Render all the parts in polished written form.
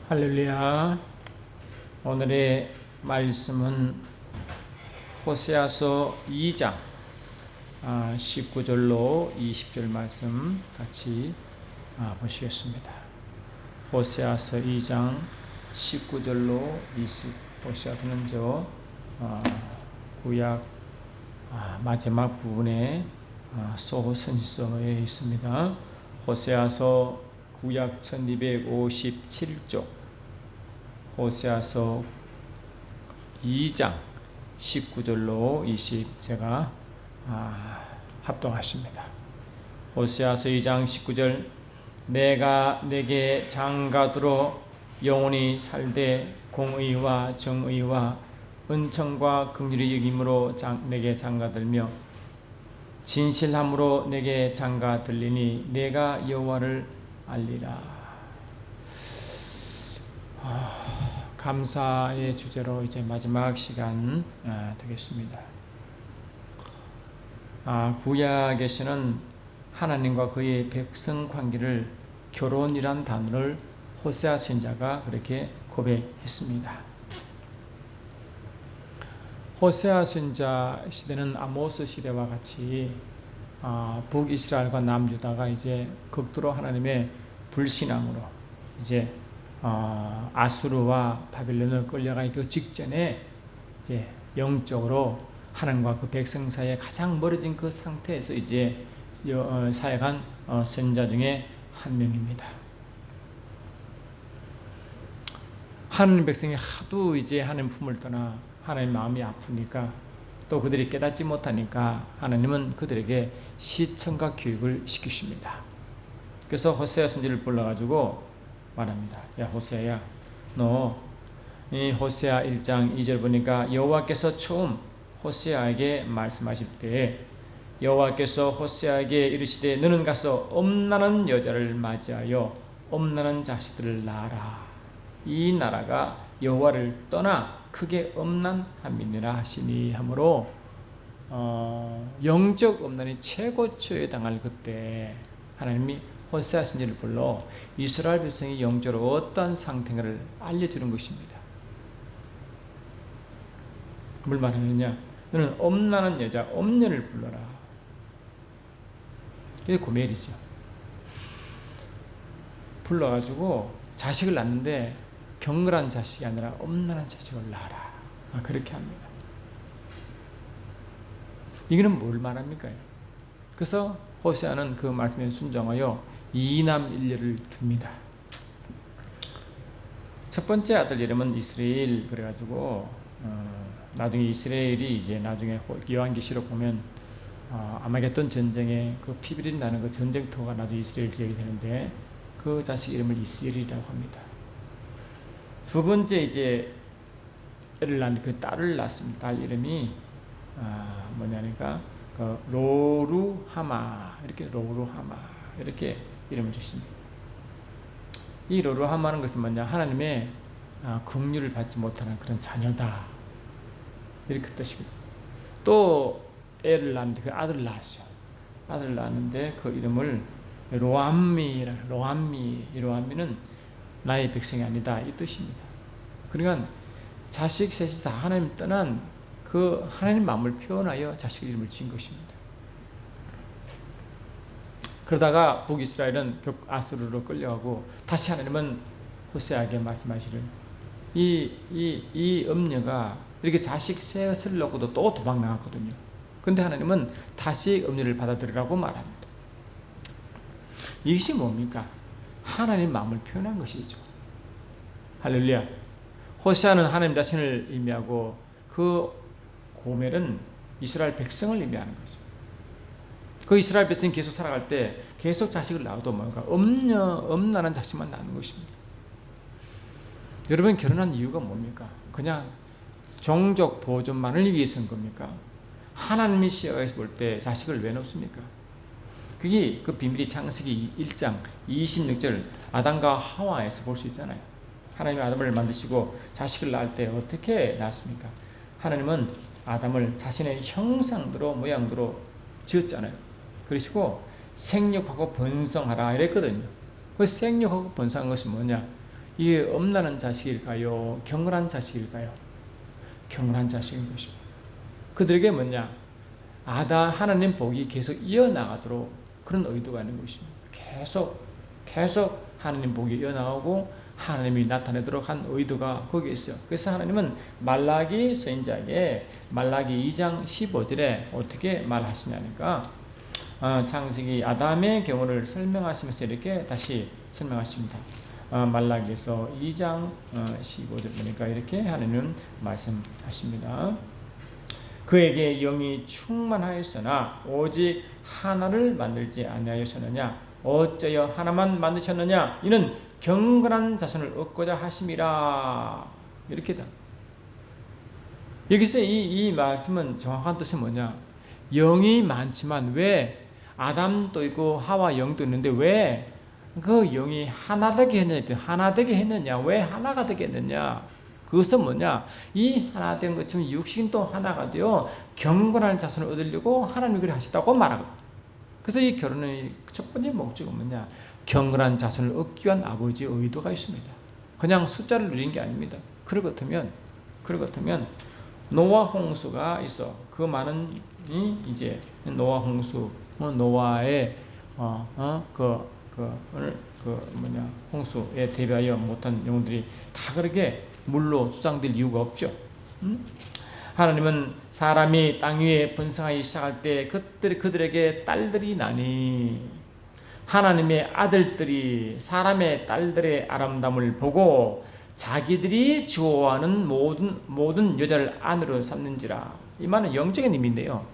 할렐루야. 오늘의 말씀은 호세아서 2장 19절로 20절 말씀 같이 보시겠습니다. 호세아서 2장 19절로 20. 호세아서는 구약 마지막 부분에 소호선지서에 있습니다. 호세아서 구약 1257쪽, 호세아서 2장 19절로 20 제가 합동하십니다. 호세아서 2장 19절 내가 내게 장가들어 영원히 살되 공의와 정의와 은총과 긍휼의 여김으로 내게 장가들며 진실함으로 내게 장가들리니 내가 여호와를 알리라. 감사의 주제로 이제 마지막 시간 되겠습니다. 구약에서는 하나님과 그의 백성 관계를 결혼이란 단어를 호세아 선지자가 그렇게 고백했습니다. 호세아 선지자 시대는 아모스 시대와 같이 북이스라엘과 남유다가 이제 극도로 하나님의 불신앙으로 이제 아수르와 바빌론을 끌려가기 그 직전에 이제 영적으로 하나님과 그 백성 사이에 가장 멀어진 그 상태에서 이제 사역한 선지자 중에 한 명입니다. 하나님 백성이 하도 이제 하나님 품을 떠나 하나님 마음이 아프니까 또 그들이 깨닫지 못하니까 하나님은 그들에게 시청각 교육을 시키십니다. 그래서 호세아 선지를 불러가지고 말합니다. 야 호세아야, 너 이 호세아 1장 2절 보니까 여호와께서 처음 호세아에게 말씀하실 때 여호와께서 호세아에게 이르시되 너는 가서 엄난한 여자를 맞이하여 엄난한 자식들을 낳아라. 이 나라가 여호와를 떠나 크게 엄난함이니라 하시니 하므로 영적 엄난이 최고초에 당할 그때 하나님이 호세아 선지를 불러 이스라엘 백성이 영적으로 어떠한 상태를 알려주는 것입니다. 뭘 말하느냐? 너는 엄난한 여자 엄녀를 불러라. 이게 고멜이죠. 불러가지고 자식을 낳는데 경건한 자식이 아니라 엄난한 자식을 낳아라. 그렇게 합니다. 이거는 뭘 말합니까? 그래서 호세아는 그 말씀에 순종하여 이남 일녀를 둡니다. 첫 번째 아들 이름은 이스라엘 그래가지고 나중에 이스라엘이 이제 나중에 요한계시록 보면 아마겟돈 전쟁에 그 피비린 나는 그 전쟁터가 나중에 이스라엘 지역이 되는데 그 자식 이름을 이스라엘이라고 합니다. 두 번째 이제 애를 낳은 그 딸을 낳습니다. 딸 이름이 뭐냐니까 그 로루하마 이렇게 이름을 주십니다. 이 로루하마는 것은 뭐냐? 하나님의 긍휼을 받지 못하는 그런 자녀다 이렇게 뜻이거든요. 또 애를 낳는데 그 아들을 낳았죠. 아들을 낳았는데 그 이름을 로암미는 나의 백성이 아니다 이 뜻입니다. 그러니까 자식 셋이 다 하나님 떠난 그 하나님 마음을 표현하여 자식 이름을 지은 것입니다. 그러다가 북이스라엘은 아수르로 끌려가고 다시 하나님은 호세아에게 말씀하시는 이 엄녀가 이렇게 자식 셋을 놓고도 또 도망 나갔거든요. 근데 하나님은 다시 엄녀를 받아들이라고 말합니다. 이것이 뭡니까? 하나님 마음을 표현한 것이죠. 할렐루야. 호세아는 하나님 자신을 의미하고 그 고멜은 이스라엘 백성을 의미하는 것입니다. 그 이스라엘 백성이 계속 살아갈 때 계속 자식을 낳아도 뭔가 엄난한 자식만 낳는 것입니다. 여러분 결혼한 이유가 뭡니까? 그냥 종족 보존만을 위해서인 겁니까? 하나님이 시각에서 볼 때 자식을 왜 놓습니까? 그게 그 비밀이 창세기 1장 26절 아담과 하와에서 볼 수 있잖아요. 하나님이 아담을 만드시고 자식을 낳을 때 어떻게 낳았습니까? 하나님은 아담을 자신의 형상대로 모양대로 지었잖아요. 그러시고 생육하고 번성하라 이랬거든요. 그 생육하고 번성한 것이 뭐냐? 이게 엄란한 자식일까요? 경건한 자식일까요? 경건한 자식인 것입니다. 그들에게 뭐냐? 하나님 복이 계속 이어나가도록 그런 의도가 있는 것입니다. 계속 하나님 복이 이어나가고 하나님이 나타내도록 한 의도가 거기에 있어요. 그래서 하나님은 말라기 선지자에게 말라기 2장 15절에 어떻게 말하시냐니까 창세기 아담의 경우를 설명하시면서 이렇게 다시 설명하십니다. 말라기에서 2장 15절 보니까 이렇게 하나님은 말씀하십니다. 그에게 영이 충만하였으나 오직 하나를 만들지 아니하였느냐? 어째여 하나만 만드셨느냐? 이는 경건한 자손을 얻고자 하심이라. 이렇게다. 여기서 이 말씀은 정확한 뜻이 뭐냐? 영이 많지만 왜 아담도 있고 하와 영도 있는데 왜 그 영이 하나 되게 했느냐? 왜 하나가 되게 했느냐? 그것은 뭐냐? 이 하나 된 것처럼 육신도 하나가 되어 경건한 자손을 얻으려고 하나님이 그렇게 하셨다고 말하거든. 그래서 이 결혼의 첫 번째 목적은 뭐냐? 경건한 자손을 얻기 위한 아버지의 의도가 있습니다. 그냥 숫자를 누린 게 아닙니다. 그렇다면 노아 홍수가 있어. 그 많은 이제 노아 홍수, 노아의 홍수에 대비하여 못한 영혼들이 다 그렇게 물로 수장될 이유가 없죠. 하나님은 사람이 땅 위에 번성하기 시작할 때 그들에게 딸들이 나니 하나님의 아들들이 사람의 딸들의 아름다움을 보고 자기들이 좋아하는 모든 여자를 아내로 삼는지라. 이 말은 영적인 의미인데요.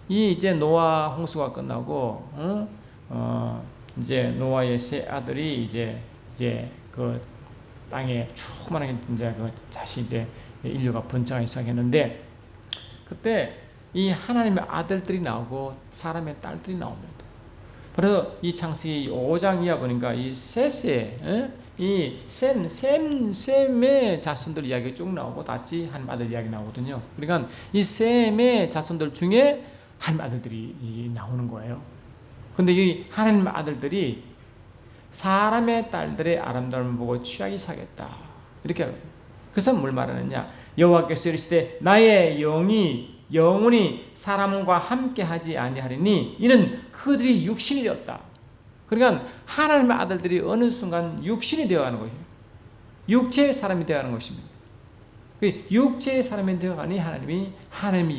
이제 노아 홍수가 끝나고 이제 노아의 세 아들이 이제 그 땅에 충만하게 이제 다시 이제 인류가 번창하기 시작했는데 그때 이 하나님의 아들들이 나오고 사람의 딸들이 나옵니다. 그래서 이 창세기 5장 이하 보니까 이 셈의 자손들 이야기 쭉 나오고 다시 하나님 아들 이야기 나오거든요. 그러니까 이 셈의 자손들 중에 하나님 아들들이 나오는 거예요. 근데 이 하나님 아들들이 사람의 딸들의 아름다움을 보고 취하기 시작했다. 이렇게. 그래서 뭘 말하느냐? 여호와께서 이르시되 나의 영혼이 사람과 함께하지 아니하리니 이는 그들이 육신이 되었다. 그러니까 하나님의 아들들이 어느 순간 육신이 되어가는 것이에요. 육체의 사람이 되어가는 것입니다. 육체의 사람이 되어가니 하나님의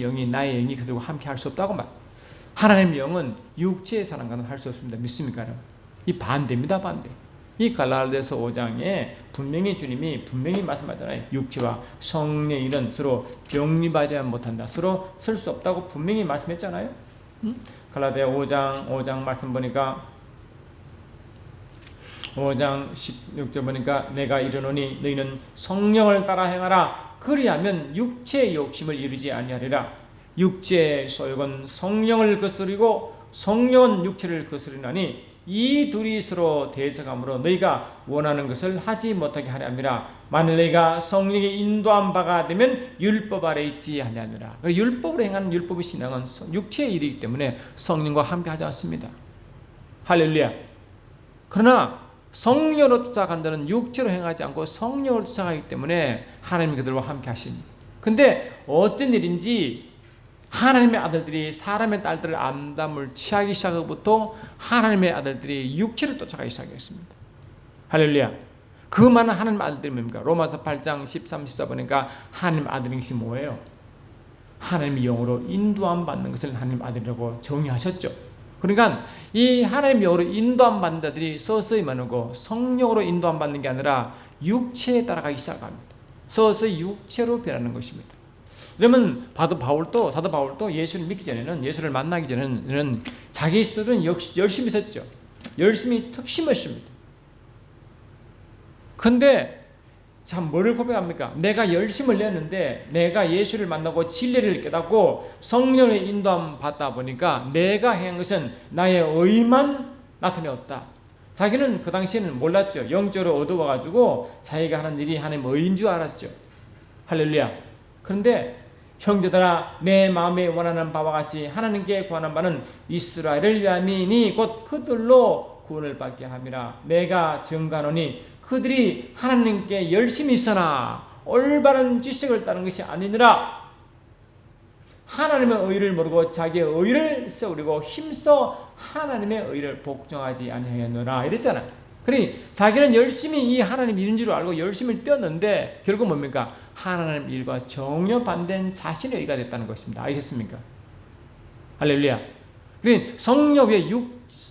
영이 나의 영이 그들과 함께할 수 없다고 말. 하나님의 영은 육체의 사람과는 할 수 없습니다. 믿습니까? 이 반대입니다. 반대. 이 갈라디아서 5장에 분명히 주님이 말씀하잖아요. 육체와 성령의 일은 서로 병립하지 못한다. 서로 설 수 없다고 분명히 말씀했잖아요. 갈라디아 5장 말씀 보니까 5장 16절 보니까 내가 이르노니 너희는 성령을 따라 행하라. 그리하면 육체의 욕심을 이루지 아니하리라. 육체의 소욕은 성령을 거스르고 성령은 육체를 거스르나니 이 둘이 서로 대적함으로 너희가 원하는 것을 하지 못하게 하려 함이라. 만일 너희가 성령의 인도한 바가 되면 율법 아래 있지 아니하니라. 율법으로 행하는 율법의 신앙은 육체의 일이기 때문에 성령과 함께 하지 않습니다. 할렐루야. 그러나 성령으로 쫓아간 자는 육체로 행하지 않고 성령으로 쫓아가기 때문에 하나님이 그들과 함께 하십니다. 근데 어쩐 일인지 하나님의 아들들이 사람의 딸들을 암담을 취하기 시작하고부터 하나님의 아들들이 육체를 쫓아가기 시작했습니다. 할렐루야. 그 많은 하나님의 아들들이 뭡니까? 로마서 8장 13, 14 보니까 하나님의 아들인 것이 뭐예요? 하나님의 영으로 인도함 받는 것을 하나님의 아들이라고 정의하셨죠. 그러니까 이 하나님의 영으로 인도함 받는 자들이 서서히 많고 성령으로 인도함 받는 게 아니라 육체에 따라가기 시작합니다. 서서히 육체로 변하는 것입니다. 그러면 사도 바울도 예수를 믿기 전에는, 예수를 만나기 전에는 자기 스스로는 역시 열심히 했죠. 열심히 특심했습니다. 근데 참 뭐를 고백합니까? 내가 열심을 냈는데 내가 예수를 만나고 진리를 깨닫고 성령의 인도함 받다 보니까 내가 행한 것은 나의 의만 나타내었다. 자기는 그 당시에는 몰랐죠. 영적으로 어두워가지고 자기가 하는 일이 하나님의 의인 줄 알았죠. 할렐루야. 그런데 형제들아 내 마음에 원하는 바와 같이 하나님께 구하는 바는 이스라엘을 위함이니 곧 그들로 구원을 받게 함이라. 내가 증거하노니 그들이 하나님께 열심히 있으나 올바른 지식을 따른 것이 아니니라. 하나님의 의를 모르고 자기의 의를 세우려고 힘써 하나님의 의를 복종하지 아니하였노라 이랬잖아. 그러니 자기는 열심히 이 하나님 일인 줄 알고 열심히 뛰었는데 결국 뭡니까? 하나님 일과 전혀 반대인 자신의 의가 됐다는 것입니다. 알겠습니까? 할렐루야. 그러니 성령 위에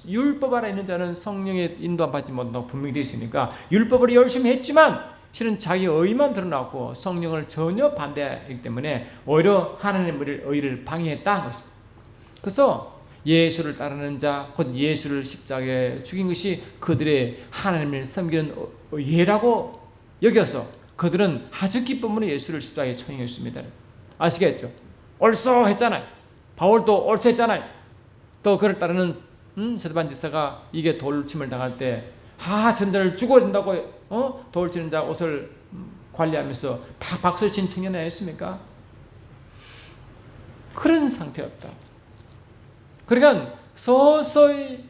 율법 아래 있는 자는 성령의 인도함 받지 못한다고 분명히 되어 있으니까 율법을 열심히 했지만 실은 자기 의만 드러났고 성령을 전혀 반대하기 때문에 오히려 하나님의 의를 방해했다는 것입니다. 그래서 예수를 따르는 자, 곧 예수를 십자가에 죽인 것이 그들의 하나님을 섬기는 예라고 여겨서 그들은 아주 기쁨으로 예수를 십자가에 처형했습니다. 아시겠죠? 옳소 했잖아요. 바울도 옳소 했잖아요. 또 그를 따르는 스데반 지사가 이게 돌침을 당할 때 전자를 죽어야 된다고 돌 치는 자 옷을 관리하면서 박수를 친 청년이 했습니까? 그런 상태였다. 그러니까 서서히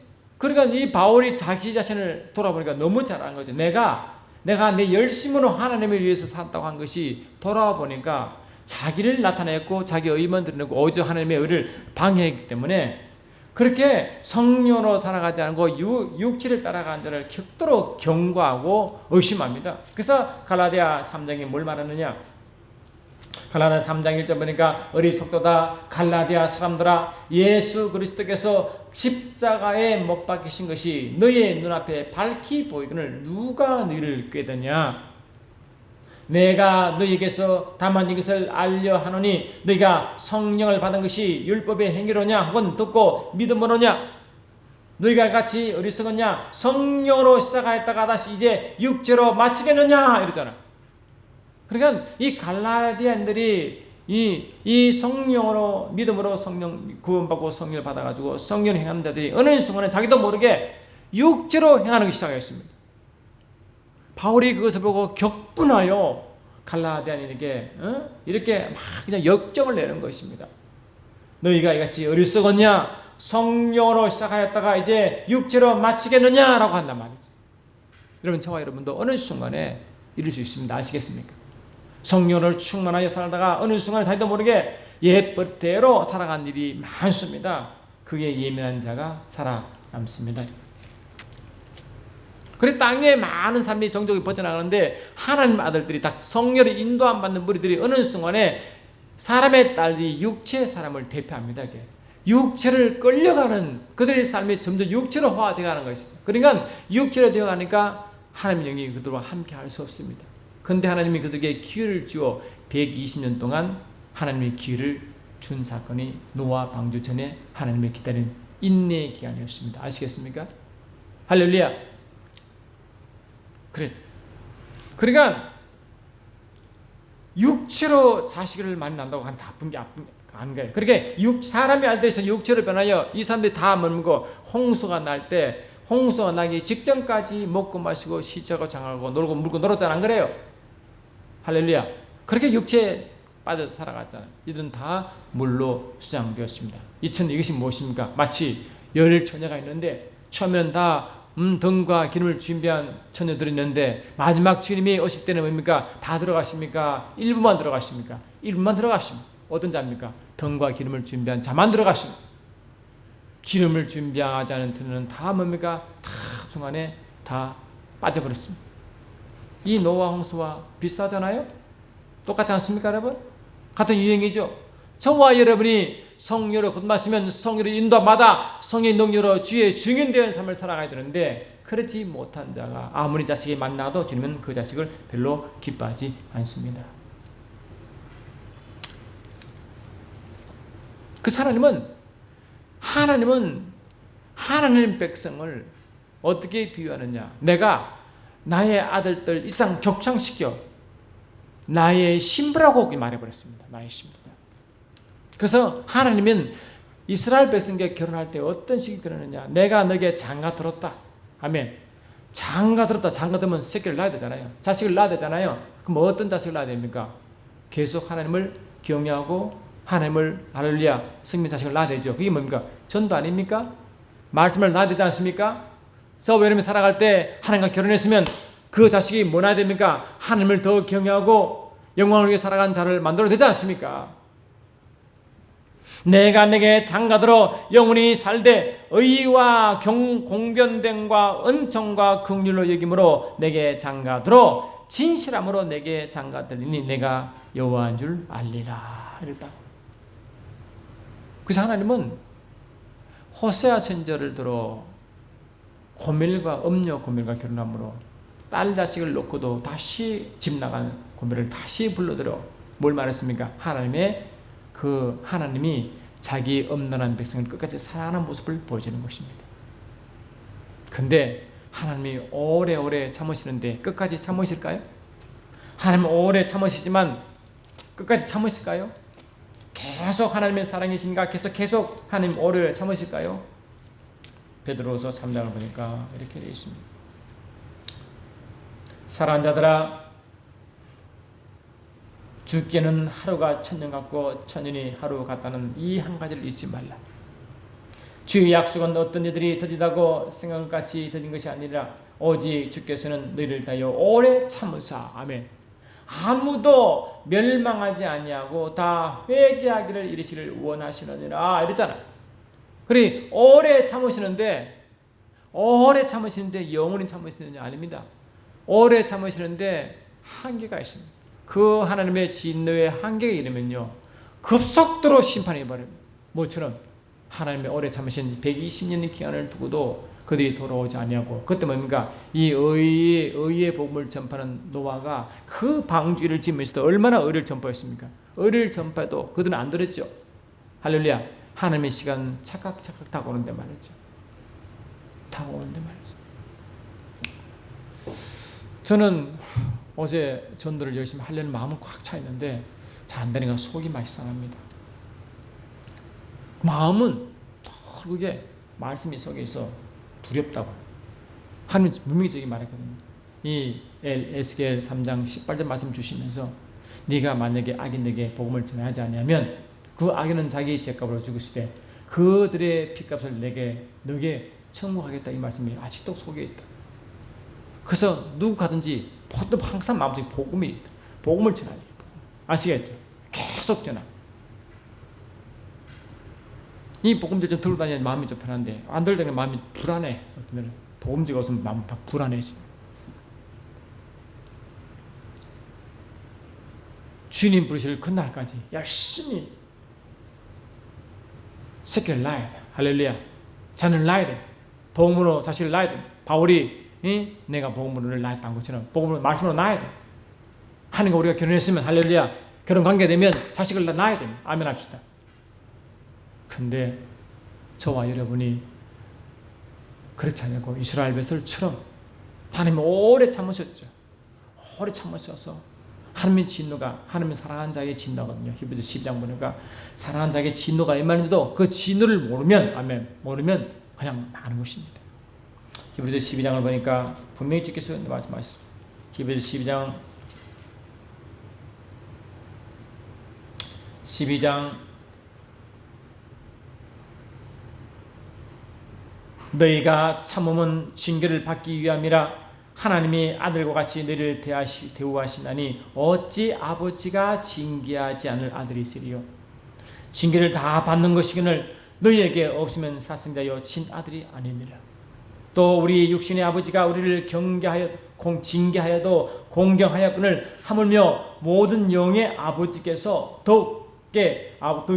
이 바울이 자기 자신을 돌아보니까 너무 잘한 거죠. 내가 내 열심으로 하나님을 위해서 살았다고 한 것이 돌아와 보니까 자기를 나타냈고 자기 의만 드러내고 오히려 하나님의 의를 방해했기 때문에 그렇게 성령으로 살아가지 않고 육체를 따라가는 자를極도로 경고하고 의심합니다. 그래서 갈라디아 3장에 뭘 말하느냐? 갈라디아 3장 1절 보니까 어리석도다 갈라디아 사람들아 예수 그리스도께서 십자가에 못 박히신 것이 너희의 눈앞에 밝히 보이거늘 누가 너희를 꾀더냐? 내가 너희에게서 다만 이것을 알려 하노니 너희가 성령을 받은 것이 율법의 행위로냐 혹은 듣고 믿음으로냐? 너희가 같이 어리석었냐? 성령으로 시작하였다가 다시 이제 육체로 마치겠느냐? 이러잖아. 그러니까 이 갈라디아인들이 이 성령으로 믿음으로 성령 구원받고 성령을 받아가지고 성령 행하는 자들이 어느 순간에 자기도 모르게 육체로 행하는 것이 시작했습니다. 바울이 그것을 보고 격분하여 갈라디아인에게 이렇게 막 그냥 역정을 내는 것입니다. 너희가 이같이 어리석었냐? 성령으로 시작하였다가 이제 육체로 마치겠느냐라고 한단 말이죠. 여러분, 저와 여러분도 어느 순간에 이럴 수 있습니다. 아시겠습니까? 성령을 충만하여 살다가 어느 순간에 자기도 모르게 옛버릇대로 살아간 일이 많습니다. 그게 예민한 자가 살아남습니다. 그래 땅에 많은 사람이 종족이 퍼져나가는데 하나님 아들들이 다 성령의 인도함 받는 무리들이 어느 순간에 사람의 딸이 육체의 사람을 대표합니다. 육체를 끌려가는 그들의 삶이 점점 육체로 화되어가는 것입니다. 그러니까 육체로 되어가니까 하나님의 영이 그들과 함께 할 수 없습니다. 그런데 하나님이 그들에게 기회를 주어 120년 동안 하나님의 기회를 준 사건이 노아 방주 전에 하나님의 기다린 인내의 기간이었습니다. 아시겠습니까? 할렐루야. 그러니까 육체로 자식을 많이 낳는다고 한 나쁜 게 아닌 거예요. 그러니까 사람의 알들에서 육체로 변하여 이 사람들이 다 머물고 홍수가 나기 직전까지 먹고 마시고 시체하고 장하고 놀고 물고 놀았잖아. 안 그래요? 할렐루야. 그렇게 육체에 빠져 살아갔잖아요. 이들은 다 물로 수장되었습니다. 이것이 무엇입니까? 마치 열 처녀가 있는데 처음에는 다 등과 기름을 준비한 처녀들이 있는데 마지막 주님이 오실 때는 뭡니까? 다 들어가십니까? 일부만 들어가십니까? 일부만 들어가십니까? 어떤 자입니까? 등과 기름을 준비한 자만 들어가십니다. 기름을 준비하지 않은 들은 다 뭡니까? 다 중간에 다 빠져버렸습니다. 이 노아 홍수와 비슷하잖아요? 똑같지 않습니까, 여러분? 같은 유행이죠. 저와 여러분이 성령으로 곧마시면 성령의 인도받아 성령의 능력으로 주의 증인되는 삶을 살아가야 되는데 그렇지 못한 자가 아무리 자식이 만나도 주님은 그 자식을 별로 기뻐하지 않습니다. 그 하나님은 하나님 백성을 어떻게 비유하느냐? 내가 나의 아들들 이상 격창시켜 나의 신부라고 말해버렸습니다. 나의 신부. 그래서 하나님은 이스라엘 백성과 결혼할 때 어떤 식으로 결혼하느냐? 내가 너에게 장가 들었다. 아멘. 장가 들었다. 장가 들면 새끼를 낳아야 되잖아요. 자식을 낳아야 되잖아요. 그럼 어떤 자식을 낳아야 됩니까? 계속 하나님을 경외하고 하나님을 할렐루야 성민 자식을 낳아야 되죠. 그게 뭡니까? 전도 아닙니까? 말씀을 낳아야 되지 않습니까? 저 여러분이 살아갈 때 하나님과 결혼했으면 그 자식이 뭐나 됩니까? 하나님을 더 경외하고 영광을 위해 살아가는 자를 만들어야 되지 않습니까? 내가 내게 장가들어 영원히 살되 의와 공변됨과 은총과 긍휼로 여김으로 내게 장가들어 진실함으로 내게 장가들리니 내가 여호와인 줄 알리라 이랬다. 그래서 하나님은 호세아 선지자를 들어 고멜과 엄녀 고멜과 결혼함으로 딸 자식을 놓고도 다시 집 나간 고멜을 다시 불러들어 뭘 말했습니까? 하나님이 자기 엄란한 백성을 끝까지 사랑하는 모습을 보여주는 것입니다. 근데 하나님이 오래오래 참으시는데 끝까지 참으실까요? 하나님 오래 참으시지만 끝까지 참으실까요? 계속 하나님의 사랑이신가? 계속 하나님 오래 참으실까요? 베드로서 3장을 보니까 이렇게 되어 있습니다. 사랑하는 자들아, 죽게는 하루가 천년 같고 천년이 하루 같다는 이 한 가지를 잊지 말라. 주의 약속은 어떤 이들이 더디다고 생각같이 더딘 것이 아니라 오직 주께서는 너희를 다하여 오래 참으사. 아멘. 아무도 멸망하지 아니하고 다 회개하기를 이르시를 원하시느니라 이랬잖아. 그래 오래 참으시는데 영원히 참으시는 게 아닙니다. 오래 참으시는데 한계가 있습니다. 그 하나님의 진노의 한계에 이르면요 급속도로 심판해 버립니다. 뭐처럼 하나님의 오래 참으신 120년의 기간을 두고도 그들이 돌아오지 아니하고, 그때 뭡니까? 이 의의 복음을 전파하는 노아가 그 방주를 지으면서도 얼마나 의를 전파했습니까? 의를 전파해도 그들은 안 들었죠. 할렐루야. 하나님의 시간 착각 타고 오는데 말이죠. 타고 오는데 말이죠. 저는 어제 전도를 열심히 하려는 마음은 꽉 차 있는데 잘 안 되니까 속이 많이 상합니다. 마음은 그게 말씀이 속에 있어 두렵다고 하나님 분명히 말했거든요. 이 에스겔 3장 18절 말씀 주시면서 네가 만약에 악인에게 복음을 전하지 않으면 그 악인은 자기 죄값으로 죽으시되 그들의 핏값을 너에게 청구하겠다, 이 말씀이 아직도 속에 있다. 그래서 누구 가든지 보통 항상 마음속에 복음이 있다. 복음을 전하니 아시겠죠? 계속 전하. 이 복음들 좀 들고 다니면 마음이 좀 편한데 안 들고 다니면 마음이 불안해. 어쩌면 복음지가 없으면 마음이 막 불안해집니다. 주님 부르실 그날까지 열심히 새끼를 낳아야 돼. 할렐루야. 자녀를 낳아야 돼. 복음으로 자식을 낳아야 돼. 바울이 내가 복음으로 낳았다는 것처럼 복음으로 말씀으로 낳아야 돼. 하나님과 우리가 결혼했으면 할렐루야 결혼 관계 되면 자식을 낳아야 돼. 아멘 합시다. 근데 저와 여러분이 그렇지 않고 이스라엘 백성처럼 하나님이 오래 참으셨죠. 오래 참으셔서 하나님의 진노가, 하나님의 사랑하는 자에게 진노거든요. 히브리서 12장 보니까 사랑하는 자에게 진노가 임하는데도 그 진노를 모르면, 아멘, 모르면 그냥 나가는 것입니다. 히브리서 12장을 보니까 분명히 찍혀서 말씀하셨습니다. 히브리서 12장 너희가 참음은 징계를 받기 위함이라 하나님이 아들과 같이 너희를 대우하시나니 어찌 아버지가 징계하지 않을 아들이 있으리요. 징계를 다 받는 것이거늘 너희에게 없으면 사생자여 친아들이 아니니라. 또 우리 육신의 아버지가 우리를 징계하여도 공경하였거늘 하물며 모든 영의 아버지께서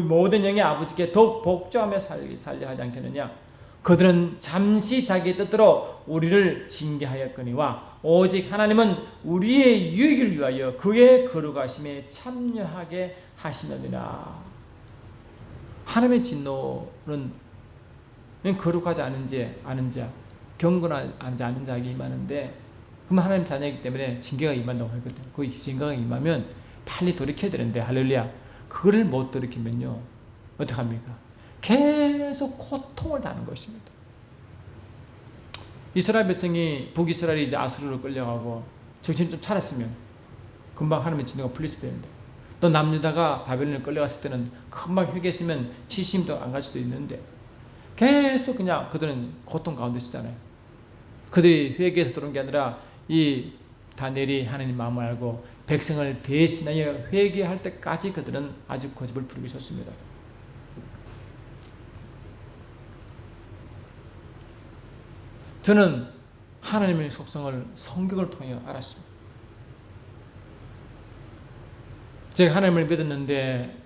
모든 영의 아버지께 더욱 복종하며 살려 하지 않겠느냐. 그들은 잠시 자기의 뜻대로 우리를 징계하였거니와 오직 하나님은 우리의 유익을 위하여 그의 거룩하심에 참여하게 하시느니라. 하나님의 진노는 거룩하지 않은 자, 경건하지 않은 자에게 임하는데, 그러면 하나님 자녀이기 때문에 징계가 임한다고 하거든요. 그 징계가 임하면 빨리 돌이켜야 되는데, 할렐루야, 그걸 못 돌이키면요 어떡합니까? 계속 고통을 당하는 것입니다. 이스라엘 백성이 북이스라엘이 이제 아수르로 끌려가고 정신 좀 차렸으면 금방 하나님의 진노가 풀릴 수도 있는데, 또 남유다가 바벨론에 끌려갔을 때는 금방 회개했으면 70도 안 갈 수도 있는데 계속 그냥 그들은 고통 가운데 있었잖아요. 그들이 회개해서 들어온 게 아니라 이 다니엘이 하나님 마음을 알고 백성을 대신하여 회개할 때까지 그들은 아주 고집을 부리고 있었습니다. 저는 하나님의 속성을 성경을 통해 알았습니다. 제가 하나님을 믿었는데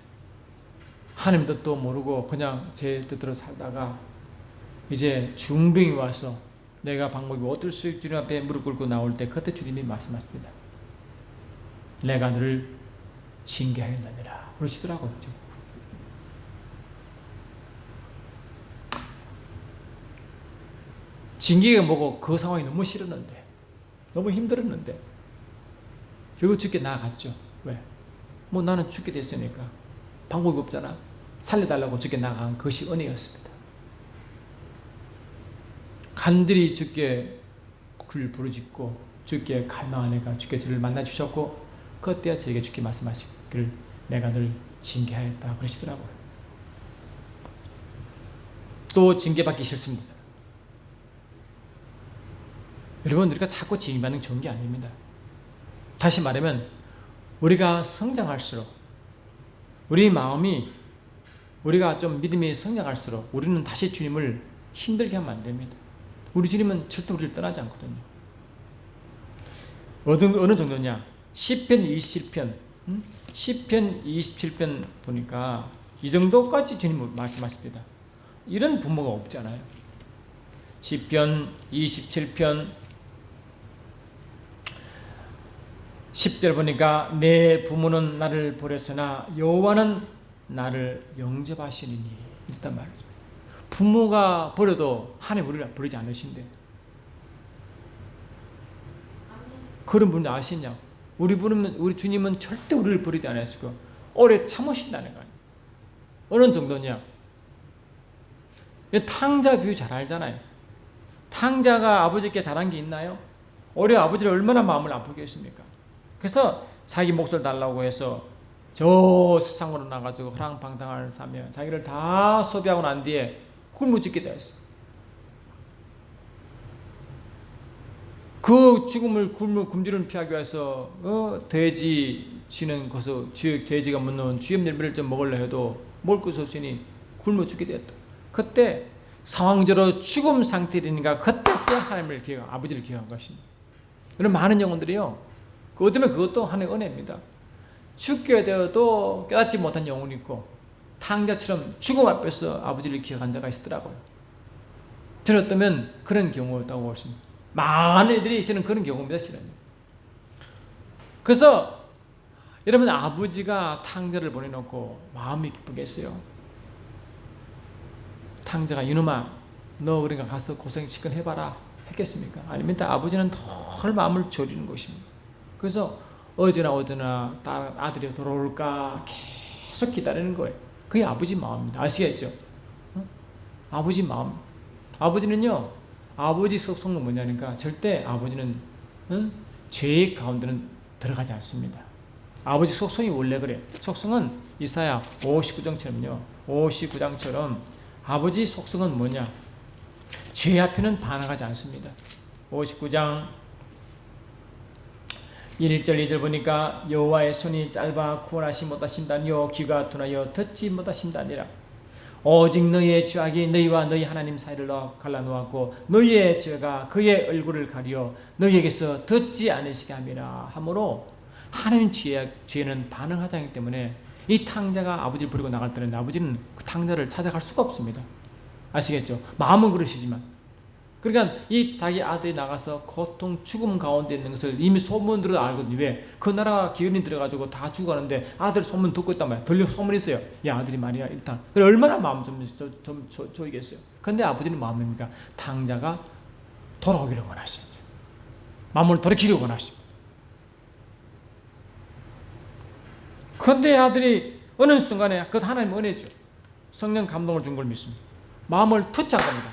하나님 뜻도 모르고 그냥 제 뜻대로 살다가 이제 중병이 와서 내가 방법이 어떨 수 있지 주님 앞에 무릎 꿇고 나올 때 그때 주님이 말씀하십니다. 내가 너를 징계하였느니라 그러시더라고요. 징계가 뭐고 그 상황이 너무 싫었는데 너무 힘들었는데 결국 죽게 나아갔죠. 왜? 뭐 나는 죽게 됐으니까 방법이 없잖아. 살려달라고 죽게 나간 것이 은혜였습니다. 간절히 주께 글 부르짖고 주께 갈망하니까 주께 저를 만나주셨고 그때야 저에게 주께 말씀하시기를 내가 늘 징계하였다 그러시더라고요. 또 징계받기 싫습니다. 여러분 우리가 자꾸 징계받는 게 좋은 게 아닙니다. 다시 말하면 우리가 성장할수록 우리 마음이 우리가 좀 믿음이 성장할수록 우리는 다시 주님을 힘들게 하면 안 됩니다. 우리 주님은 절대 우리를 떠나지 않거든요. 어느 정도냐? 시편 27편 27편 보니까 이 정도까지 주님 말씀하십니다. 이런 부모가 없잖아요. 시편 27편 10절 보니까 내 부모는 나를 버렸으나 여호와는 나를 영접하시느니 이랬단 말이죠. 부모가 버려도 하나님 우리를 버리지 않으신대. 그런 분이 아시냐? 우리 주님은 절대 우리를 버리지 않으시고 오래 참으신다는 거예요. 어느 정도냐? 탕자 비유 잘 알잖아요. 탕자가 아버지께 잘한 게 있나요? 우리 아버지를 얼마나 마음을 아프게 했습니까? 그래서 자기 몫을 달라고 해서 저 세상으로 나가지고 허랑방탕을 사며 자기를 다 소비하고 난 뒤에 굶어 죽게 되었어요. 그 죽음을 굶주림을 피하기 위해서 돼지 치는 것을 돼지가 묻는 쥐염 열매를 좀 먹으려 해도 먹을 것이 없으니 굶어 죽게 되었다. 그때 상황적으로 죽음 상태이니까 그때서야 하나님을 아버지를 기억한 것입니다. 이런 많은 영혼들이요. 어쩌면 그것도 하나님의 은혜입니다. 죽게 되어도 깨닫지 못한 영혼이 있고 탕자처럼 죽음 앞에서 아버지를 기억한 자가 있더라고요. 들었다면 그런 경우였다고 볼 수 있습니다. 많은 애들이 실은 그런 경우입니다. 실은. 그래서 여러분 아버지가 탕자를 보내놓고 마음이 기쁘겠어요? 탕자가 이놈아 너 그러니까 가서 고생 시간 해봐라 했겠습니까? 아닙니다. 아버지는 덜 마음을 졸이는 것입니다. 그래서 어제나 아들이 돌아올까 계속 기다리는 거예요. 그게 아버지 마음입니다. 아시겠죠? 아버지 마음. 아버지는요, 아버지 속성은 뭐냐니까 절대 아버지는 죄의 가운데는 들어가지 않습니다. 아버지 속성이 원래 그래요. 속성은 이사야 59장처럼요. 59장처럼 아버지 속성은 뭐냐? 죄 앞에는 반항하지 않습니다. 59장 1절 2절 보니까 여호와의 손이 짧아 구원하시 못하신다니요 귀가 둔하여 듣지 못하신다니라. 오직 너희의 죄악이 너희와 너희 하나님 사이를 갈라놓았고 너희의 죄가 그의 얼굴을 가리어 너희에게서 듣지 않으시게 함이라 하므로 하나님 죄는 반응하지 않기 때문에 이 탕자가 아버지를 버리고 나갈 때는 아버지는 그 탕자를 찾아갈 수가 없습니다. 아시겠죠? 마음은 그러시지만 그러니까 이 자기 아들이 나가서 고통 죽음 가운데 있는 것을 이미 소문으로 알거든요. 왜? 그 나라가 기운이 들어가지고 다 죽어가는데 아들 소문 듣고 있단 말이야. 소문이 있어요. 야 아들이 말이야 일단. 그래 얼마나 마음 좀 조이겠어요. 근데 아버지는 마음입니까? 탕자가 돌아오기를 원하십니다. 마음을 돌이키려고 원하십니다. 그런데 아들이 어느 순간에 그것 하나님 은혜죠. 성령 감동을 준 걸 믿습니다. 마음을 터치합니다.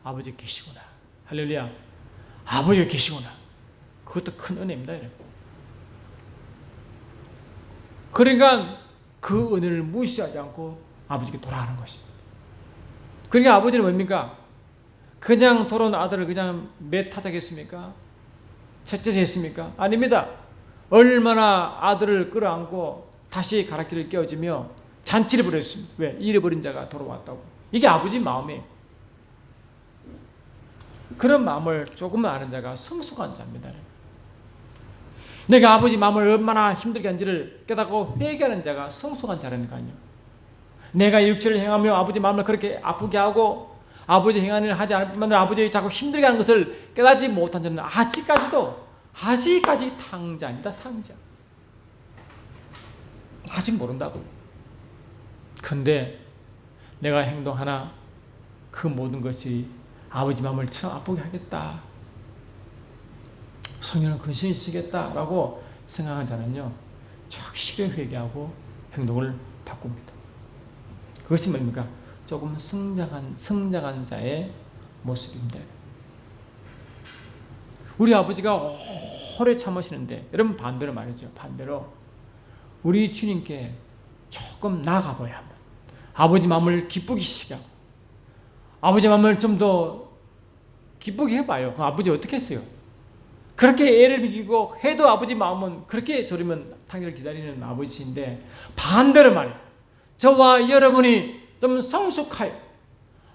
아버지 계시구나. 할렐루야. 아버지가 계시구나. 그것도 큰 은혜입니다. 여러분. 그러니까 그 은혜를 무시하지 않고 아버지께 돌아가는 것입니다. 그러니까 아버지는 뭡니까? 그냥 돌아온 아들을 그냥 매 타작했습니까? 첫째서 했습니까? 아닙니다. 얼마나 아들을 끌어안고 다시 가락지를 깨워주며 잔치를 벌였습니다. 왜? 잃어버린 자가 돌아왔다고. 이게 아버지 마음이에요. 그런 마음을 조금 아는 자가 성숙한 자입니다. 내가 아버지 마음을 얼마나 힘들게 한지를 깨닫고 회개하는 자가 성숙한 자라니까요. 내가 육체를 행하며 아버지 마음을 그렇게 아프게 하고 아버지 행하는 일을 하지 않을 뿐만 아니라 아버지 자꾸 힘들게 하는 것을 깨닫지 못한 자는 아직까지 탕자입니다. 탕자. 아직 모른다고. 근데 내가 행동하나 그 모든 것이 아버지 마음을 참 아프게 하겠다. 성령을 근신시키겠다라고 생각한 자는요, 확실히 회개하고 행동을 바꿉니다. 그것이 뭡니까? 조금 성장한 자의 모습입니다. 우리 아버지가 오래 참으시는데, 여러분 반대로 말이죠. 반대로 우리 주님께 조금 나아가봐야 합니다. 아버지 마음을 기쁘게 시키고 아버지 마음을 좀 더 기쁘게 해봐요. 그럼 아버지 어떻게 했어요? 그렇게 애를 비기고 해도 아버지 마음은 그렇게 졸이면 탕자를 기다리는 아버지인데, 반대로 말이에요. 저와 여러분이 좀 성숙하여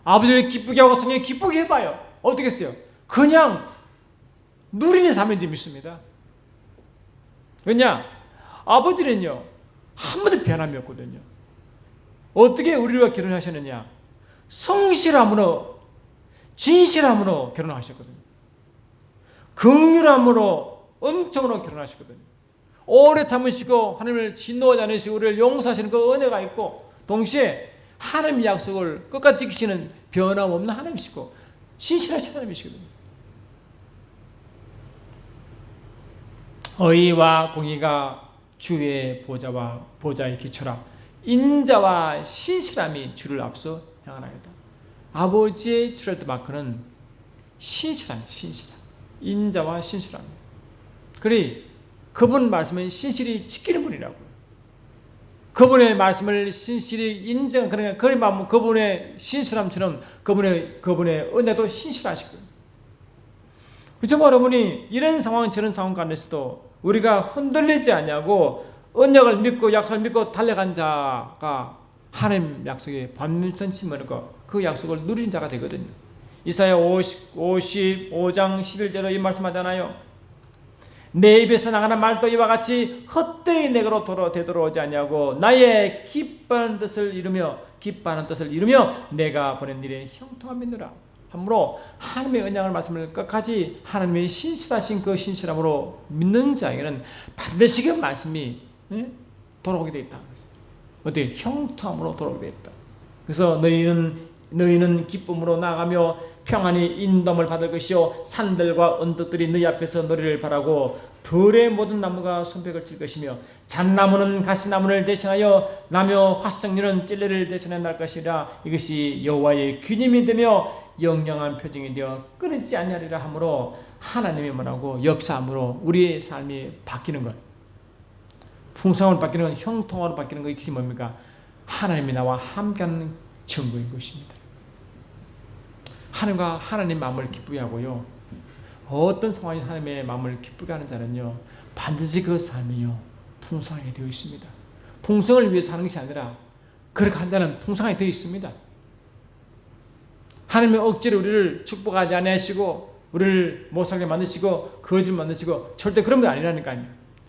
아버지를 기쁘게 하고 성령을 기쁘게 해봐요. 어떻게 했어요? 그냥 누리는 삶이 재밌습니다. 왜냐? 아버지는요, 한 번도 변함이 없거든요. 어떻게 우리와 결혼하셨느냐? 성실함으로, 진실함으로 결혼하셨거든요. 긍휼함으로, 은총으로 결혼하셨거든요. 오래 참으시고 하나님을 진노하지 않으시고 우리를 용서하시는 그 은혜가 있고, 동시에 하나님의 약속을 끝까지 지키시는 변함없는 하나님이시고 신실하신 하나님이시거든요. 의와 공의가 주의 보좌의 기초라. 인자와 신실함이 주를 앞서 향하나이다. 아버지의 트레이드 마크는 신실함. 인자와 신실함. 그리 그분 말씀은 신실히 지키는 분이라고요. 그분의 말씀을 신실히 인정, 그러니까 그분의 신실함처럼 그분의 은혜도 신실하시고. 그렇죠, 여러분이 이런 상황, 저런 상황 가운데서도 우리가 흔들리지 않냐고 언약을 믿고 약속을 믿고 달려간 자가 하나님 약속에 반면선 심으니까 그 약속을 누린 자가 되거든요. 이사야 55장 11절로 이 말씀하잖아요. 내 입에서 나가는 말도 이와 같이 헛되이 내게로 되돌아오지 아니하고 나의 기뻐하는 뜻을 이루며 내가 보낸 일에 형통함이니라. 함으로 하나님의 언약을 말씀을 끝까지 하나님의 신실하신 그 신실함으로 믿는 자에게는 반드시 그 말씀이 돌아오게 되어 있다. 어떻게? 형통함으로 돌아오게 되어 있다. 그래서 너희는 기쁨으로 나아가며 평안히 인도함을 받을 것이요 산들과 언덕들이 너희 앞에서 너희를 바라고 들의 모든 나무가 손뼉을 칠 것이며 잣나무는 가시나무를 대신하여 나며 화석류는 찔레를 대신하여 날 것이라. 이것이 여호와의 귀념이 되며 영영한 표징이 되어 끊이지 아니하리라. 하므로 하나님이 뭐라고 역사함으로 우리의 삶이 바뀌는 것, 풍성함으로 바뀌는 것, 형통함으로 바뀌는 것, 이것이 뭡니까? 하나님이 나와 함께하는 증거인 것입니다. 하나님과 하나님 마음을 기쁘게 하고요, 어떤 상황이 하나님의 마음을 기쁘게 하는 자는요, 반드시 그 삶이요 풍성하게 되어 있습니다. 풍성을 위해 사는 것이 아니라 그렇게 한 자는 풍성하게 되어 있습니다. 하나님의 억지로 우리를 축복하지 않으시고 우리를 못 살게 만드시고 거짓 만드시고 절대 그런 게 아니라니까요.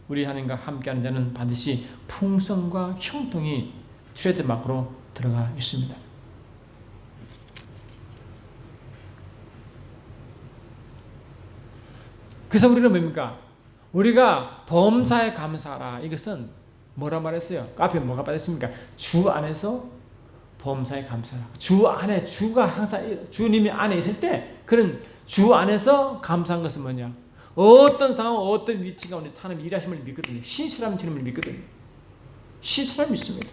우리 하나님과 함께하는 자는 반드시 풍성과 형통이 트레이드 마크로 들어가 있습니다. 그래서 우리는 뭡니까? 우리가 범사에 감사하라. 이것은 뭐라 말했어요? 앞에 뭐가 빠졌습니까? 주 안에서 범사에 감사하라. 주 안에, 주가 항상 주님이 안에 있을 때 그런 주 안에서 감사한 것은 뭐냐? 어떤 상황, 어떤 위치 가운데 하나님 일하심을 믿거든요. 신실한 주님을 믿거든요. 신실함을 믿습니다.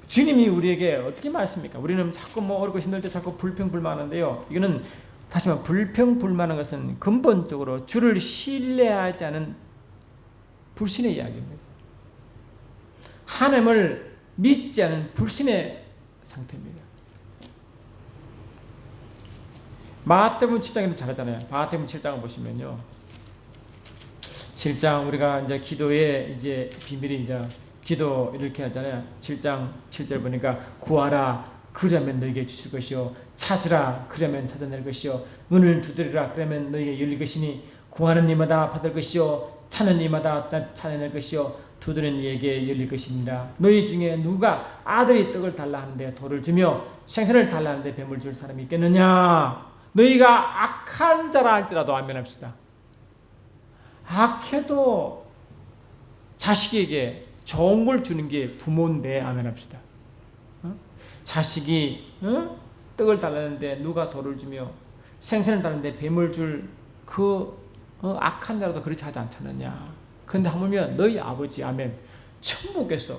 주님이 우리에게 어떻게 말씀입니까? 우리는 자꾸 어렵고 힘들 때 자꾸 불평불만하는데요. 이거는 다시 말해 불평불만한 것은 근본적으로 주를 신뢰하지 않은 불신의 이야기입니다. 하나님을 믿지 않은 불신의 상태입니다. 마태복음 7장에는 잘하잖아요. 마태복음 7장을 보시면요, 7장 우리가 이제 기도의 이제 비밀이 이제 기도 이렇게 하잖아요. 7장 7절 보니까 구하라 그러면 너에게 주실 것이요 찾으라 그러면 찾아낼 것이요 문을 두드리라 그러면 너에게 열릴 것이니 구하는 이마다 받을 것이요 찾는 이마다 찾아낼 것이요 두드리는 이에게 열릴 것입니다. 너희 중에 누가 아들이 떡을 달라 하는데 돌을 주며 생선을 달라 하는데 뱀을 줄 사람이 있겠느냐. 너희가 악한 자라 할지라도 아멘합시다. 악해도 자식에게 좋은 걸 주는 게 부모인데 아멘합시다. 자식이 떡을 달라는데 누가 돌을 주며 생선을 달라는데 뱀을 줄 그 악한 자라도 그렇지 하지 않잖느냐. 그런데 하물며 너희 아버지 아멘 천국에서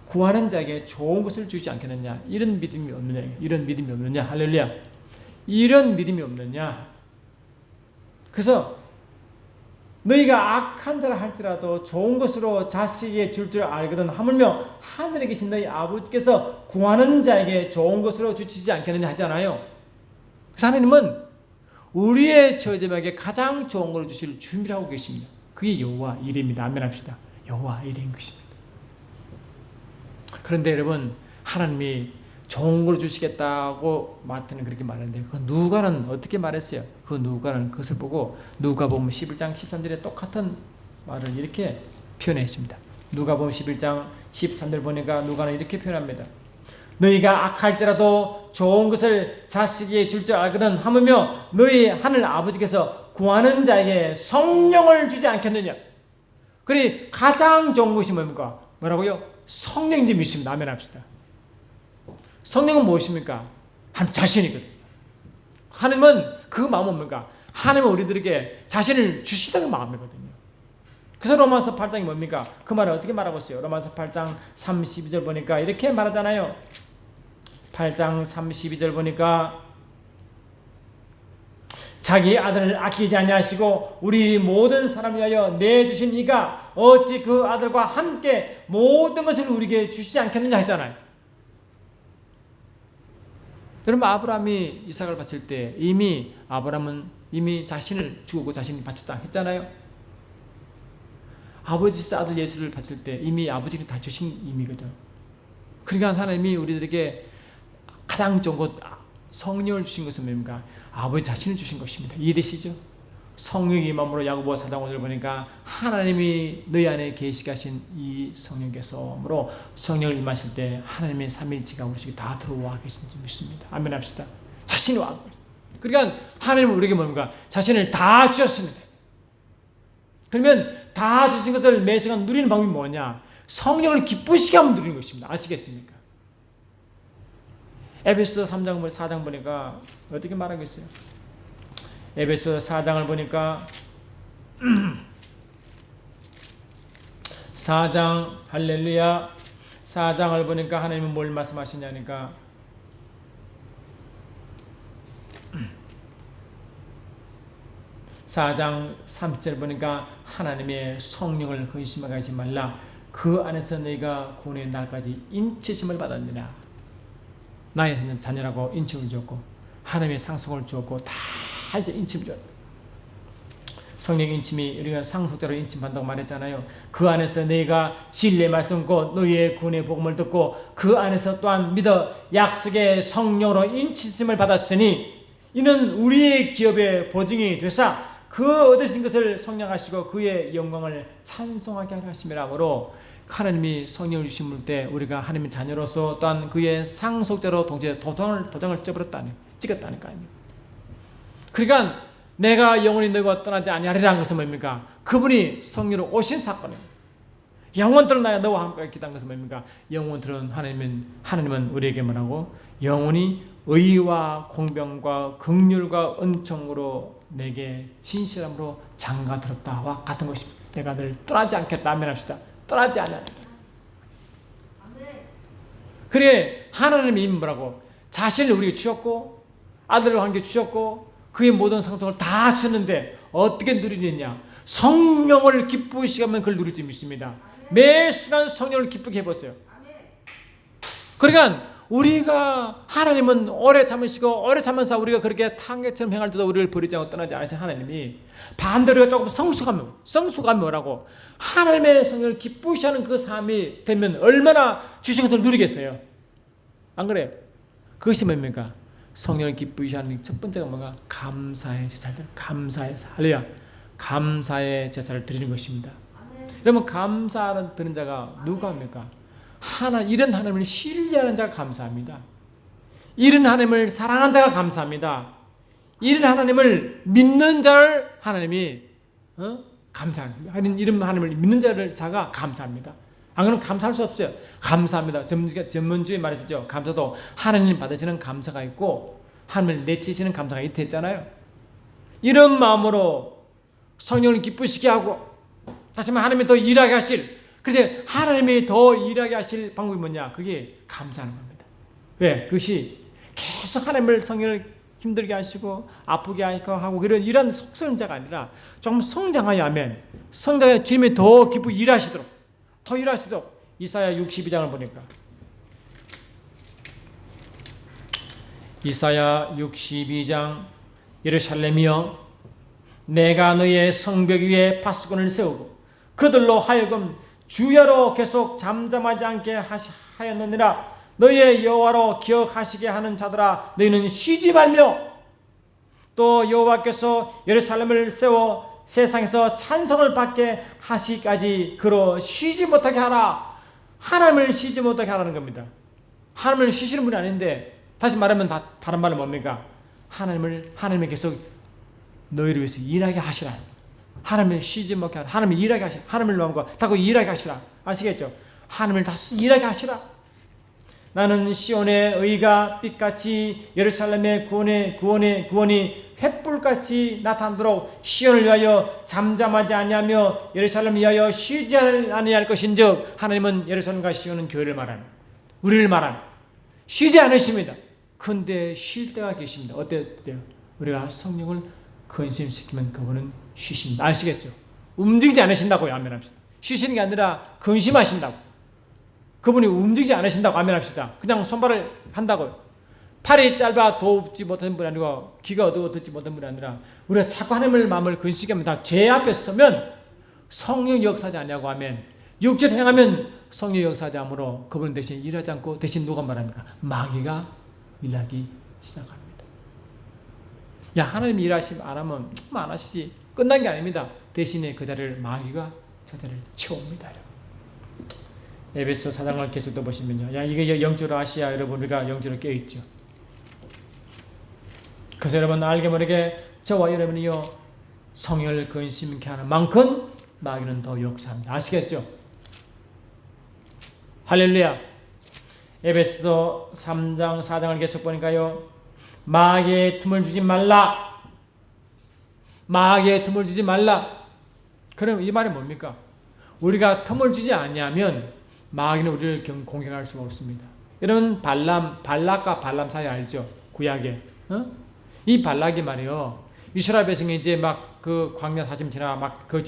구하는 자에게 좋은 것을 주지 않겠느냐. 이런 믿음이 없느냐. 이런 믿음이 없느냐. 할렐루야. 이런 믿음이 없느냐. 그래서 너희가 악한 자라 할지라도 좋은 것으로 자식에게 줄 줄 알거든 하물며 하늘에 계신 너희 아버지께서 구하는 자에게 좋은 것으로 주시지 않겠느냐 하잖아요. 그래서 하나님은 우리의 저자에게 가장 좋은 걸 주실 준비를 하고 계십니다. 그게 여호와 일입니다. 아멘합시다. 여호와 일인 것입니다. 그런데 여러분 하나님이 좋은 걸 주시겠다고 마태는 그렇게 말하는데 그 누가는 어떻게 말했어요? 그 누가는 그것을 보고 누가복음 11장 13절에 똑같은 말을 이렇게 표현했습니다. 누가복음 11장 13절 보니까 누가는 이렇게 표현합니다. 너희가 악할지라도 좋은 것을 자식에게 줄 줄 알거든 하물며 너희 하늘 아버지께서 구하는 자에게 성령을 주지 않겠느냐. 그리 가장 좋은 것이 뭡니까? 뭐라고요? 성령인지 믿습니다. 아멘합시다. 성령은 무엇입니까? 하나님 자신이거든요. 하나님은 그 마음은 뭡니까? 하나님은 우리들에게 자신을 주시다는 마음이거든요. 그래서 로마서 8장이 뭡니까? 그 말을 어떻게 말하고 있어요? 로마서 8장 32절 보니까 이렇게 말하잖아요. 8장 32절 보니까 자기 아들을 아끼지 아니하시고 우리 모든 사람을 위하여 내주신 이가 어찌 그 아들과 함께 모든 것을 우리에게 주시지 않겠느냐 했잖아요. 여러분 아브라함이 이삭을 바칠 때 이미 아브라함은 이미 자신을 주고 자신이 바쳤다 했잖아요. 아버지 아들 예수를 바칠 때 이미 아버지가 다 주신 의미거든. 그러니까 하나님이 우리들에게 가장 좋은 것 성령을 주신 것은 뭡니까? 아버지 자신을 주신 것입니다. 이해되시죠? 성령의 마음으로 야고보 4장 5절 보니까 하나님이 너희 안에 계시가신 이 성령께서므로 성령을 임하실 때 하나님의 삼위일체가 우리에게 다 들어와 계신지 믿습니다. 아멘 합시다. 자신이 와. 그러니까 하나님은 우리에게 뭡니까? 자신을 다 주셨습니다. 그러면 다 주신 것을 매 시간 누리는 방법이 뭐냐? 성령을 기쁘시게 하면 누리는 것입니다. 아시겠습니까? 에베소 3장 4장 보니까 어떻게 말하겠어요? 에베소 4장을 보니까 4장 할렐루야 4장을 보니까 하나님은 뭘 말씀하시냐니까 4장 3절 보니까 하나님의 성령을 근심하게 하지 말라. 그 안에서 너희가 구원의 날까지 인치심을 받았느냐. 나의 자녀라고 인침을 주었고 하나님의 상속을 주었고 다 이제 인침을 주었다. 성령 인침이 우리가 상속자로 인침한다고 말했잖아요. 그 안에서 너희가 진리의 말씀 곧 너희의 구원의 복음을 듣고 그 안에서 또한 믿어 약속의 성령으로 인치심을 받았으니 이는 우리의 기업의 보증이 되사 그 얻으신 것을 성령하시고 그의 영광을 찬송하게 하려 하심이라므로 하나님이 성령을 주신 때 우리가 하나님의 자녀로서 또한 그의 상속자로 동시에 도장을 찍었다니까요. 그러니까 내가 영원히 너희와 떠나지 아니하리라는 것은 뭡니까? 그분이 성령으로 오신 사건입니다. 영원토록 나가 너와 함께 기도한 것은 뭡니까? 영원토록 하나님은 우리에게 뭐라고? 영원히 의와 공병과 긍휼과 은총으로 내게 진실함으로 장가 들었다와 같은 것입니다. 내가 늘 떠나지 않겠다. 아멘합시다. 떠나지 않는다. 그래 하나님이 뭐라고? 자신을 우리에게 주셨고 아들을 함께 주셨고 그의 모든 상속을 다 주셨는데 어떻게 누리느냐? 성령을 기쁘시게 하면 그걸 누릴 줄 믿습니다. 매 순간 성령을 기쁘게 해보세요. 그러니까 우리가 하나님은 오래 참으시고 오래 참으면서 우리가 그렇게 탕개처럼 행할 때도 우리를 버리지 않고 떠나지 않으신 하나님이 반대로 우리가 조금 성숙하면 뭐라고 하나님의 성령을 기쁘시하는 그 삶이 되면 얼마나 주신 것을 누리겠어요. 안 그래요? 그것이 뭡니까? 성령을 기쁘시하는 첫 번째가 뭔가 감사의 제사를 할렐루야. 감사의 제사를 드리는 것입니다. 그러면 감사를 드는 자가 누가 합니까? 이런 하나님을 신뢰하는 자가 감사합니다. 이런 하나님을 사랑하는 자가 감사합니다. 이런 하나님을 믿는 자를 하나님이 감사합니다. 이런 하나님을 믿는 자가 감사합니다. 안 그러면 감사할 수 없어요. 감사합니다. 전문주의 말했죠. 감사도 하나님 받으시는 감사가 있고 하나님을 내치시는 감사가 있다 했잖아요. 이런 마음으로 성령을 기쁘시게 하고 다시 말하면 하나님이 더 일하게 하실, 그런데 하나님이 더 일하게 하실 방법이 뭐냐? 그게 감사하는 겁니다. 왜? 그것이 계속 하나님을 성령을 힘들게 하시고 아프게 하고 이런 속성자가 아니라 좀 성장하여 하면 성장하여 주님이 더 기쁘게 일하시도록 이사야 62장을 보니까 이사야 62장 예루살렘이여 내가 너의 성벽 위에 파수꾼을 세우고 그들로 하여금 주야로 계속 잠잠하지 않게 하였느니라. 너의 여호와로 기억하시게 하는 자들아 너희는 쉬지 말며 또 여호와께서 예루살렘을 세워 세상에서 찬송을 받게 하시기까지 그로 쉬지 못하게 하라. 하나님을 쉬지 못하게 하라는 겁니다. 하나님을 쉬시는 분이 아닌데, 다시 말하면 다른 말은 뭡니까? 하나님이 계속 너희를 위해서 일하게 하시라. 하나님을 쉬지 못하게 하라. 하나님을 일하게 하시라. 하나님을 마음과 다고 일하게 하시라. 아시겠죠? 하나님을 다시 일하게 하시라. 나는 시온의 의가 빛같이 예루살렘의 구원이 횃불같이 나타나도록 시온을 위하여 잠잠하지 아니하며 예루살렘을 위하여 쉬지 아니할 것인즉, 하나님은 예루살렘과 시온은 교회를 말합니다. 우리를 말합니다. 쉬지 않으십니다. 근데 쉴 때가 계십니다. 어때요? 우리가 성령을 근심시키면 그분은 쉬십니다. 아시겠죠? 움직이지 않으신다고요. 아멘합시다. 쉬시는 게 아니라 근심하신다고. 그분이 움직이지 않으신다고. 아멘합시다. 그냥 손발을 한다고요. 팔이 짧아 돕지 못하는 분이 아니고 귀가 어두워 듣지 못하는 분이 아니라 우리가 자꾸 하나님의 마음을 근심하면 죄 앞에 서면 성령 역사하지 않냐고 하면, 육체로 행하면 성령 역사하지 않으므로 그분 대신 일하지 않고 대신 누가 말합니까? 마귀가 일하기 시작합니다. 야, 하나님 일하시면 안 하면 안 하시지. 끝난 게 아닙니다. 대신에 그 자리를 마귀가 저 자리를 채웁니다. 에베소 4장을 계속 또 보시면요. 야, 이게 영적으로 아시아 여러분, 우리가 영적으로 깨어있죠. 그래서 여러분 알게 모르게 저와 여러분이요 성령을 근심케 하는 만큼 마귀는 더 역사합니다. 아시겠죠? 할렐루야. 에베소 3장 4장을 계속 보니까요, 마귀의 틈을 주지 말라. 마귀의 틈을 주지 말라. 그럼 이 말이 뭡니까? 우리가 틈을 주지 않냐면 마귀는 우리를 공격할 수가 없습니다. 여러분 발락과 발람 사이 알죠? 구약에 이 발락이 말이요, 이스라엘 백성이 이제 막 그 광야 사심 그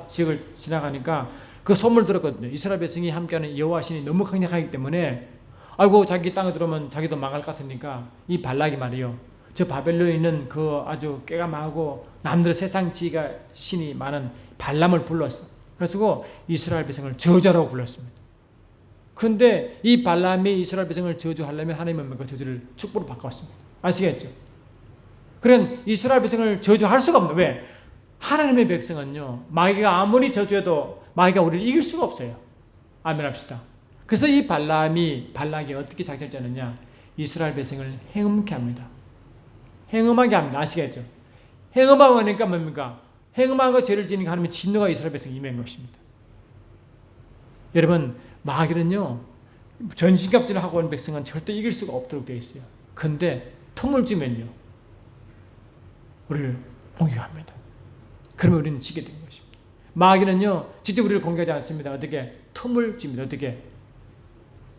지역을 지나가니까 그 소문을 들었거든요. 이스라엘 백성이 함께하는 여호와 신이 너무 강력하기 때문에 아이고 자기 땅에 들어오면 자기도 망할 것 같으니까 이 발락이 말이요, 저 바벨론에 있는 그 아주 깨가마하고 남들 세상 지가 신이 많은 발람을 불렀어. 그래서 이스라엘 백성을 저주하라고 불렀습니다. 근데 이 발람이 이스라엘 백성을 저주하려면 하나님은 그 저주를 축복으로 바꿨습니다. 아시겠죠? 그런 이스라엘 백성을 저주할 수가 없는. 왜? 하나님의 백성은요, 마귀가 아무리 저주해도 마귀가 우리를 이길 수가 없어요. 아멘합시다. 그래서 이 발락이 어떻게 작전을 짜느냐? 이스라엘 백성을 행음케 합니다. 행음하게 합니다. 아시겠죠? 행음하고 하니까 뭡니까? 행음하고 죄를 지니까 하나님의 진노가 이스라엘 백성에 임한 것입니다. 여러분, 마귀는요, 전신갑질을 하고 온 백성은 절대 이길 수가 없도록 되어 있어요. 근데 틈을 주면요, 우리를 공격합니다. 그러면 우리는 지게 되는 것입니다. 마귀는요, 직접 우리를 공격하지 않습니다. 어떻게? 틈을 줍니다. 어떻게?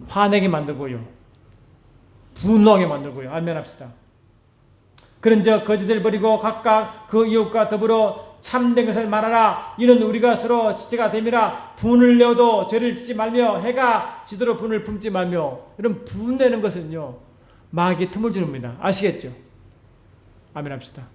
화내게 만들고요, 분노하게 만들고요. 아멘합시다. 그런 저 거짓을 버리고 각각 그 이웃과 더불어 참된 것을 말하라. 이는 우리가 서로 지체가 됨이라. 분을 내어도 죄를 짓지 말며 해가 지도록 분을 품지 말며. 이런 분내는 것은요 마귀의 틈을 주는 겁니다. 아시겠죠? 아멘 합시다.